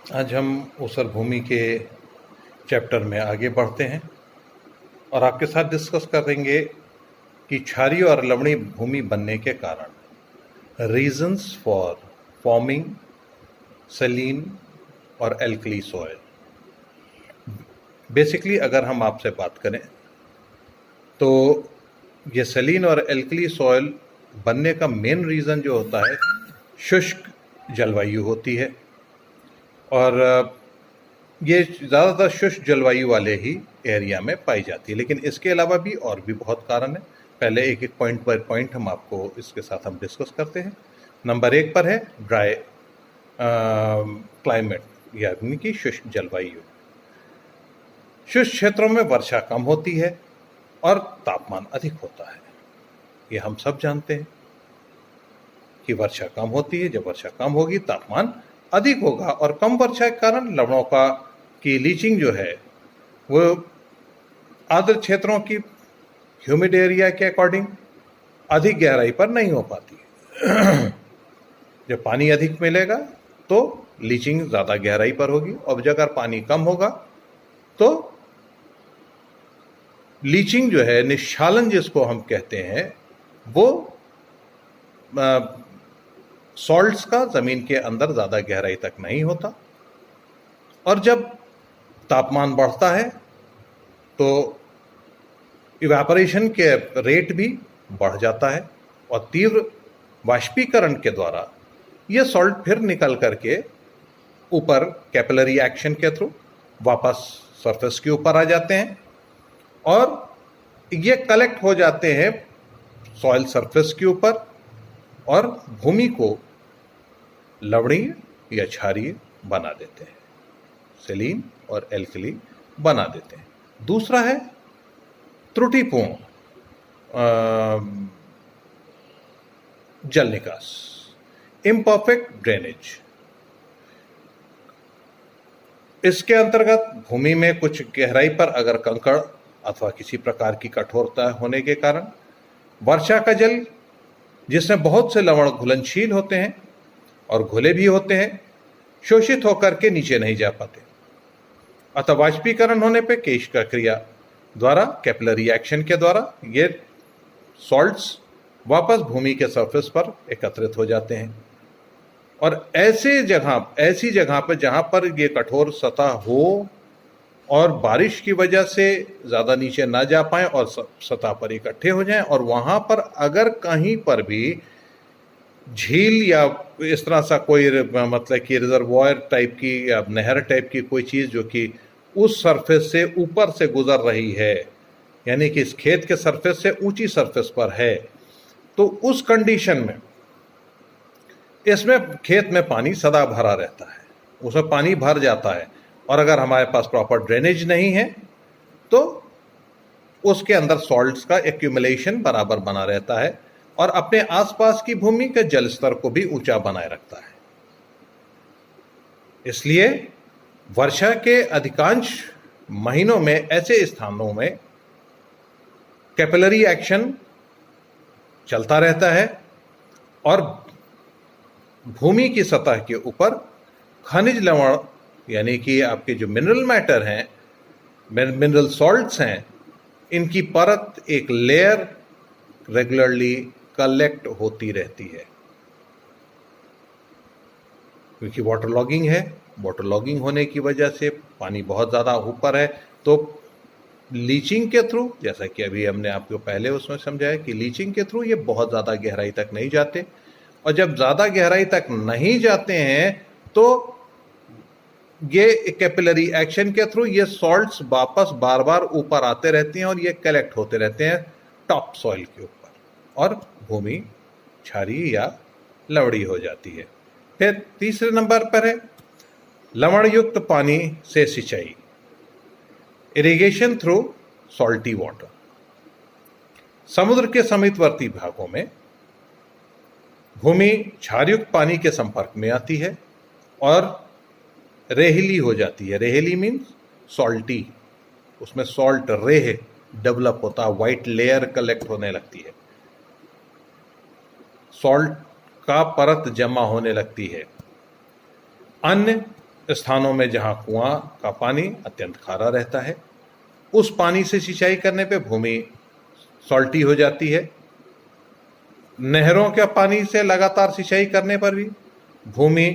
आज हम ऊसर भूमि के चैप्टर में आगे बढ़ते हैं और आपके साथ डिस्कस करेंगे कि क्षारीय और लवणीय भूमि बनने के कारण, रीजंस फॉर फॉर्मिंग सलीन और एल्कली सॉइल। बेसिकली अगर हम आपसे बात करें तो ये सलीन और एल्कली सॉइल बनने का मेन रीज़न जो होता है, शुष्क जलवायु होती है। और ये ज़्यादातर शुष्क जलवायु वाले ही एरिया में पाई जाती है, लेकिन इसके अलावा भी और भी बहुत कारण है। पहले एक एक पॉइंट बाय पॉइंट हम आपको इसके साथ हम डिस्कस करते हैं। नंबर 1 पर है ड्राई क्लाइमेट, यानी कि शुष्क जलवायु। शुष्क क्षेत्रों में वर्षा कम होती है और तापमान अधिक होता है। ये हम सब जानते हैं कि वर्षा कम होती है। जब वर्षा कम होगी तापमान अधिक होगा, और कम वर्षा के कारण लवणों की लीचिंग जो है वो आर्द्र क्षेत्रों की ह्यूमिड एरिया के अकॉर्डिंग अधिक गहराई पर नहीं हो पाती। जब पानी अधिक मिलेगा तो लीचिंग ज़्यादा गहराई पर होगी, और जब अगर पानी कम होगा तो लीचिंग जो है, निष्क्षालन जिसको हम कहते हैं, वो सॉल्ट्स का ज़मीन के अंदर ज़्यादा गहराई तक नहीं होता। और जब तापमान बढ़ता है तो इवेपोरेशन के रेट भी बढ़ जाता है, और तीव्र वाष्पीकरण के द्वारा ये सॉल्ट फिर निकल करके ऊपर कैपिलरी एक्शन के थ्रू वापस सरफेस के ऊपर आ जाते हैं, और ये कलेक्ट हो जाते हैं सॉइल सरफेस के ऊपर और भूमि को लवणीय या क्षारीय बना देते हैं, सलीन और एल्कली बना देते हैं। दूसरा है त्रुटिपूर्ण जल निकास, इम्परफेक्ट ड्रेनेज। इसके अंतर्गत भूमि में कुछ गहराई पर अगर कंकड़ अथवा किसी प्रकार की कठोरता होने के कारण वर्षा का जल, जिसमें बहुत से लवण घुलनशील होते हैं और घुले भी होते हैं, शोषित होकर के नीचे नहीं जा पाते, अतः वाष्पीकरण होने पे केश का क्रिया द्वारा, कैपिलरी एक्शन के द्वारा ये सॉल्ट्स वापस भूमि के सरफेस पर एकत्रित हो जाते हैं। और ऐसी जगह पर जहाँ पर ये कठोर सतह हो और बारिश की वजह से ज़्यादा नीचे ना जा पाए और सतह पर इकट्ठे हो जाएं, और वहाँ पर अगर कहीं पर भी झील या इस तरह सा कोई मतलब कि रिजर्वॉयर टाइप की या नहर टाइप की कोई चीज़ जो कि उस सरफेस से ऊपर से गुजर रही है, यानी कि इस खेत के सरफेस से ऊंची सरफेस पर है, तो उस कंडीशन में इसमें खेत में पानी सदा भरा रहता है, उसमें पानी भर जाता है, और अगर हमारे पास प्रॉपर ड्रेनेज नहीं है तो उसके अंदर सॉल्ट्स का एक्यूमुलेशन बराबर बना रहता है और अपने आसपास की भूमि के जल स्तर को भी ऊंचा बनाए रखता है। इसलिए वर्षा के अधिकांश महीनों में ऐसे स्थानों में कैपिलरी एक्शन चलता रहता है, और भूमि की सतह के ऊपर खनिज लवण, यानी कि आपके जो मिनरल मैटर हैं, मिनरल सॉल्ट्स हैं, इनकी परत एक लेयर रेगुलरली कलेक्ट होती रहती है। क्योंकि वाटर लॉगिंग है, वाटर लॉगिंग होने की वजह से पानी बहुत ज़्यादा ऊपर है, तो लीचिंग के थ्रू, जैसा कि अभी हमने आपको पहले उसमें समझाया कि लीचिंग के थ्रू ये बहुत ज़्यादा गहराई तक नहीं जाते, और जब ज़्यादा गहराई तक नहीं जाते हैं तो ये कैपिलरी एक्शन के थ्रू ये सॉल्ट्स वापस बार बार ऊपर आते रहते हैं और ये कलेक्ट होते रहते हैं टॉप सॉइल के ऊपर, और भूमि क्षारीय या लवणीय हो जाती है। फिर तीसरे नंबर पर है लवण युक्त पानी से सिंचाई, इरिगेशन थ्रू सॉल्टी वाटर। समुद्र के समीपवर्ती भागों में भूमि क्षारयुक्त पानी के संपर्क में आती है और रेहली हो जाती है। रेहली मीन्स सॉल्टी, उसमें सॉल्ट रेह डेवलप होता है, वाइट लेयर कलेक्ट होने लगती है, सॉल्ट का परत जमा होने लगती है। अन्य स्थानों में जहां कुआं का पानी अत्यंत खारा रहता है, उस पानी से सिंचाई करने पे भूमि सॉल्टी हो जाती है। नहरों के पानी से लगातार सिंचाई करने पर भी भूमि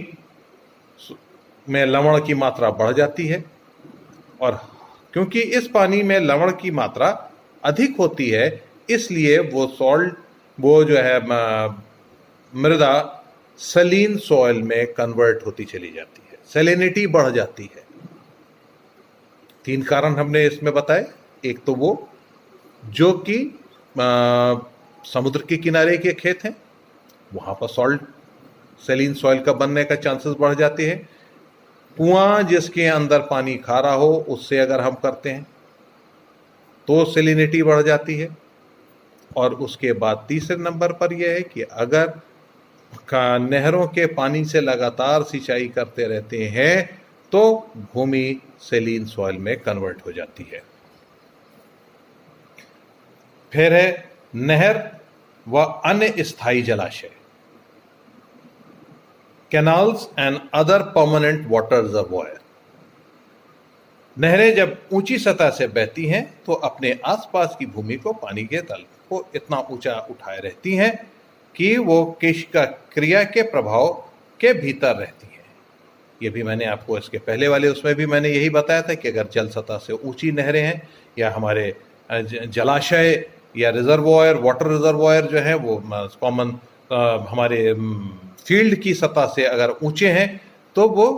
में लवण की मात्रा बढ़ जाती है, और क्योंकि इस पानी में लवण की मात्रा अधिक होती है, इसलिए वो जो है मृदा सलीन सॉइल में कन्वर्ट होती चली जाती है, सैलिनिटी बढ़ जाती है। 3 कारण हमने इसमें बताए। एक तो वो जो कि समुद्र के किनारे के खेत हैं, वहां पर सैलिन सॉइल का बनने का चांसेस बढ़ जाते हैं। कुआं जिसके अंदर पानी खारा हो, उससे अगर हम करते हैं तो सैलिनिटी बढ़ जाती है। और उसके बाद तीसरे नंबर पर यह है कि अगर नहरों के पानी से लगातार सिंचाई करते रहते हैं तो भूमि सैलिन सॉइल में कन्वर्ट हो जाती है। फिर है नहर व अन्य स्थायी जलाशय, canals and other permanent water reservoir. नहरें जब ऊंची सतह से बहती हैं तो अपने आसपास की भूमि को, पानी के तल को इतना ऊंचा उठाए रहती हैं कि वो केशिका क्रिया के प्रभाव के भीतर रहती हैं। ये भी मैंने आपको इसके पहले वाले उसमें भी मैंने यही बताया था कि अगर जल सतह से ऊंची नहरें हैं या हमारे जलाशय या रिजर्वॉयर, वाटर रिजर्वॉयर जो है वो कॉमन हमारे फील्ड की सतह से अगर ऊंचे हैं तो वो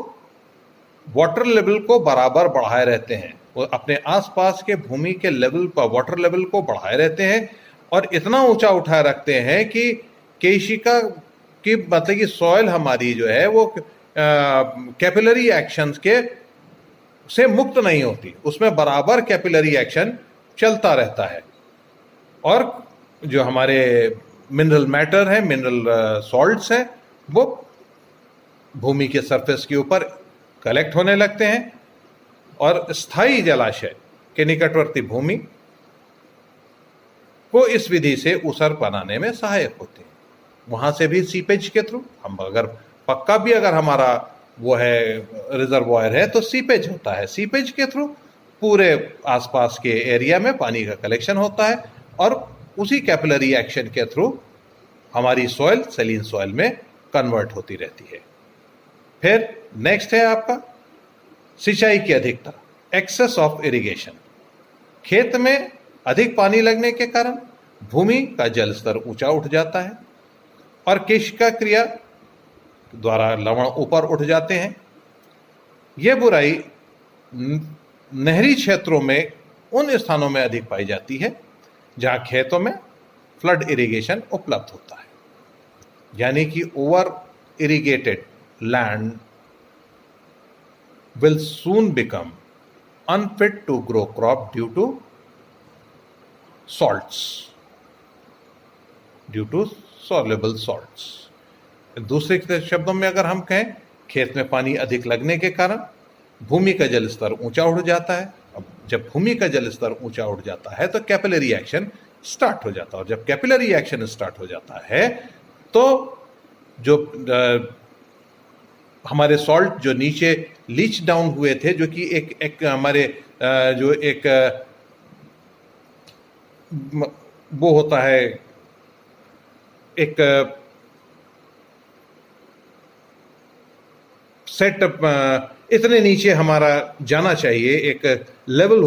वाटर लेवल को बराबर बढ़ाए रहते हैं, वो अपने आसपास के भूमि के लेवल पर वाटर लेवल को बढ़ाए रहते हैं और इतना ऊंचा उठाए रखते हैं कि केशिका की मतलब कि सॉइल हमारी जो है वो कैपिलरी एक्शंस के से मुक्त नहीं होती, उसमें बराबर कैपिलरी एक्शन चलता रहता है। और जो हमारे मिनरल मैटर है, मिनरल सॉल्ट्स हैं, वो भूमि के सरफेस के ऊपर कलेक्ट होने लगते हैं और स्थायी जलाशय के निकटवर्ती भूमि को इस विधि से ऊसर बनाने में सहायक होते हैं। वहां से भी सीपेज के थ्रू हम अगर पक्का भी अगर हमारा वो है रिजर्वॉयर है तो सीपेज होता है, सीपेज के थ्रू पूरे आसपास के एरिया में पानी का कलेक्शन होता है और उसी कैपिलरी एक्शन के थ्रू हमारी सॉइल सैलिन सॉइल में कन्वर्ट होती रहती है। फिर नेक्स्ट है आपका सिंचाई की अधिकता, एक्सेस ऑफ इरिगेशन। खेत में अधिक पानी लगने के कारण भूमि का जल स्तर ऊंचा उठ जाता है और केशिका क्रिया द्वारा लवण ऊपर उठ जाते हैं। यह बुराई नहरी क्षेत्रों में उन स्थानों में अधिक पाई जाती है जहां खेतों में फ्लड इरिगेशन उपलब्ध होता है, यानी कि over irrigated land will soon become unfit to grow crop due to salts, due to soluble salts। दूसरे शब्दों में अगर हम कहें, खेत में पानी अधिक लगने के कारण भूमि का जल स्तर ऊंचा उठ जाता है। अब जब भूमि का जल स्तर ऊंचा उठ जाता है तो कैपिलरी एक्शन स्टार्ट हो जाता है, और जब कैपिलरी एक्शन स्टार्ट हो जाता है तो जो हमारे सॉल्ट जो नीचे लीच डाउन हुए थे, जो कि एक हमारे जो एक वो होता है, एक सेट इतने नीचे हमारा जाना चाहिए, एक लेवल